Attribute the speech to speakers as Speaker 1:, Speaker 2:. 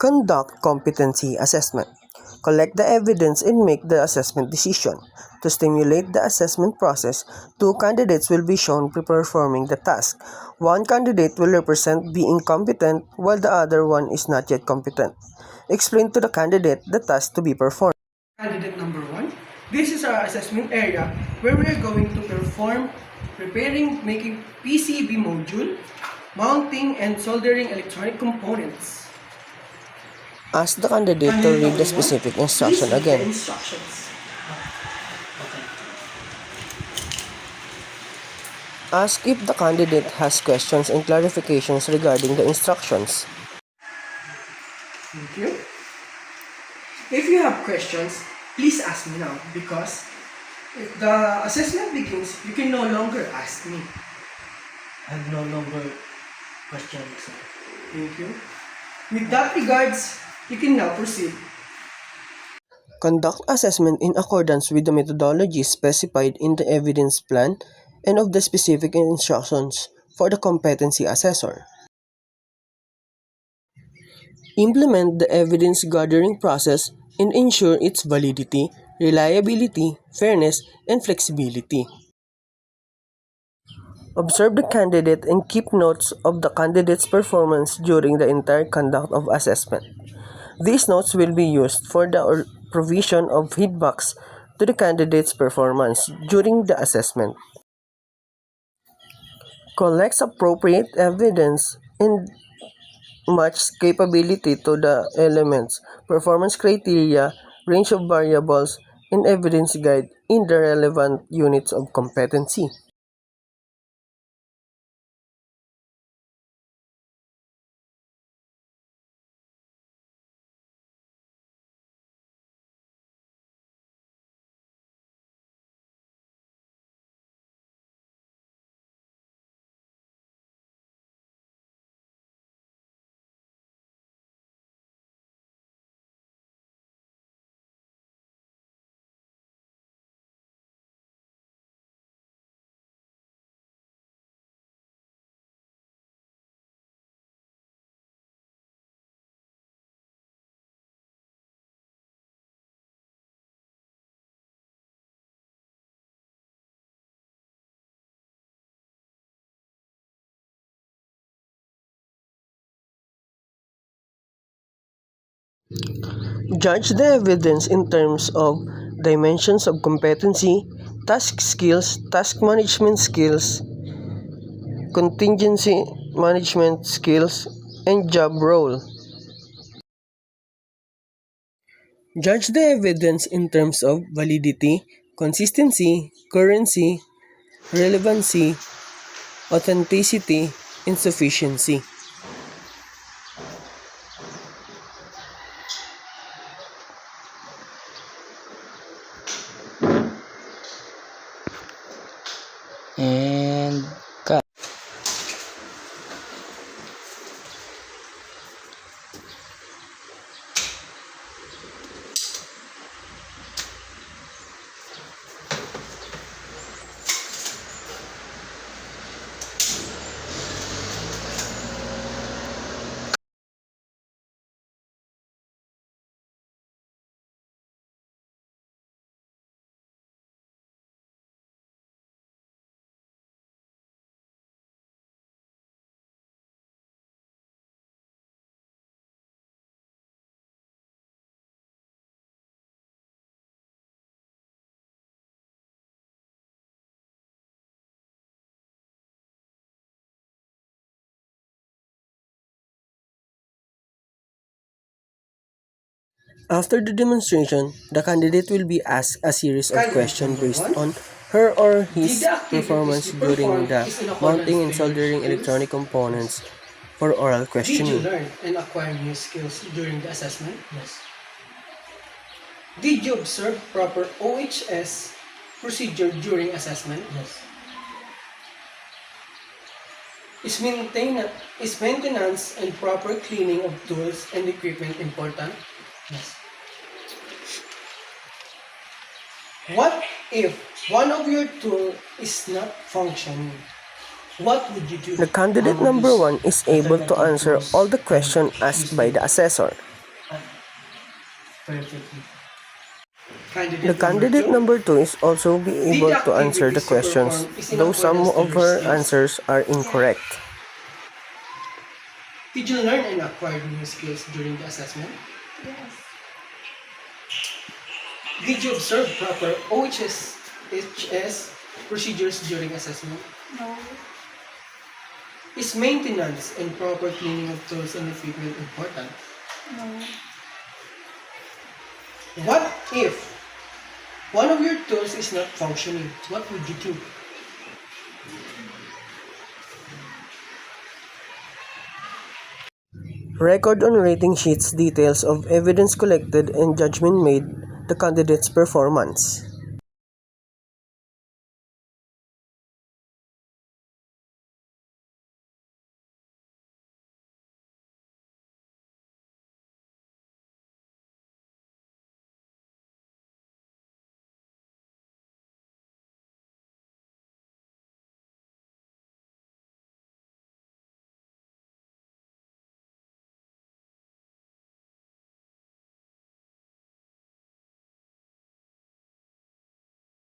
Speaker 1: Conduct competency assessment. Collect the evidence and make the assessment decision. To stimulate the assessment process, two candidates will be shown performing the task. One candidate will represent being competent while the other one is not yet competent. Explain to the candidate the task to be performed.
Speaker 2: Candidate number 1. This is our assessment area where we are going to perform preparing, making PCB module, mounting, and soldering electronic components.
Speaker 1: Ask the candidate to read the specific instruction again. Ask if the candidate has questions and clarifications regarding the instructions.
Speaker 2: Thank you. If you have questions, please ask me now because if the assessment begins, you can no longer ask me.
Speaker 3: I have no longer questions.
Speaker 2: Thank you. With that regards, you can now proceed.
Speaker 1: Conduct assessment in accordance with the methodology specified in the evidence plan and of the specific instructions for the competency assessor. Implement the evidence gathering process and ensure its validity, reliability, fairness, and flexibility. Observe the candidate and keep notes of the candidate's performance during the entire conduct of assessment. These notes will be used for the provision of feedbacks to the candidate's performance during the assessment. Collects appropriate evidence and match capability to the elements, performance criteria, range of variables, and evidence guide in the relevant units of competency. Judge the evidence in terms of dimensions of competency, task skills, task management skills, contingency management skills, and job role. Judge the evidence in terms of validity, consistency, currency, relevancy, authenticity, and sufficiency.
Speaker 3: And cut.
Speaker 1: After the demonstration, the candidate will be asked a series of questions based on her or his performance during the mounting and soldering electronic components for oral
Speaker 2: Did you
Speaker 1: questioning.
Speaker 2: learn and acquire new skills during the assessment?
Speaker 3: Yes.
Speaker 2: Did you observe proper OHS procedure during assessment?
Speaker 3: Yes.
Speaker 2: Is maintenance and proper cleaning of tools and equipment important?
Speaker 3: Yes.
Speaker 2: What if one of your tool is not functioning? What would you do?
Speaker 1: The candidate number 1 is able to answer all the questions asked by the assessor.
Speaker 3: perfectly.
Speaker 2: Candidate
Speaker 1: The candidate number 2 is also be able to answer the questions, though some of her answers are incorrect.
Speaker 2: Did you learn and acquire new skills during the assessment?
Speaker 4: Yes.
Speaker 2: Did you observe proper OHS procedures during assessment?
Speaker 4: No.
Speaker 2: Is maintenance and proper cleaning of tools and equipment important?
Speaker 4: No.
Speaker 2: What if one of your tools is not functioning? What would you do?
Speaker 1: Record on rating sheets details of evidence collected and judgment made the candidate's performance.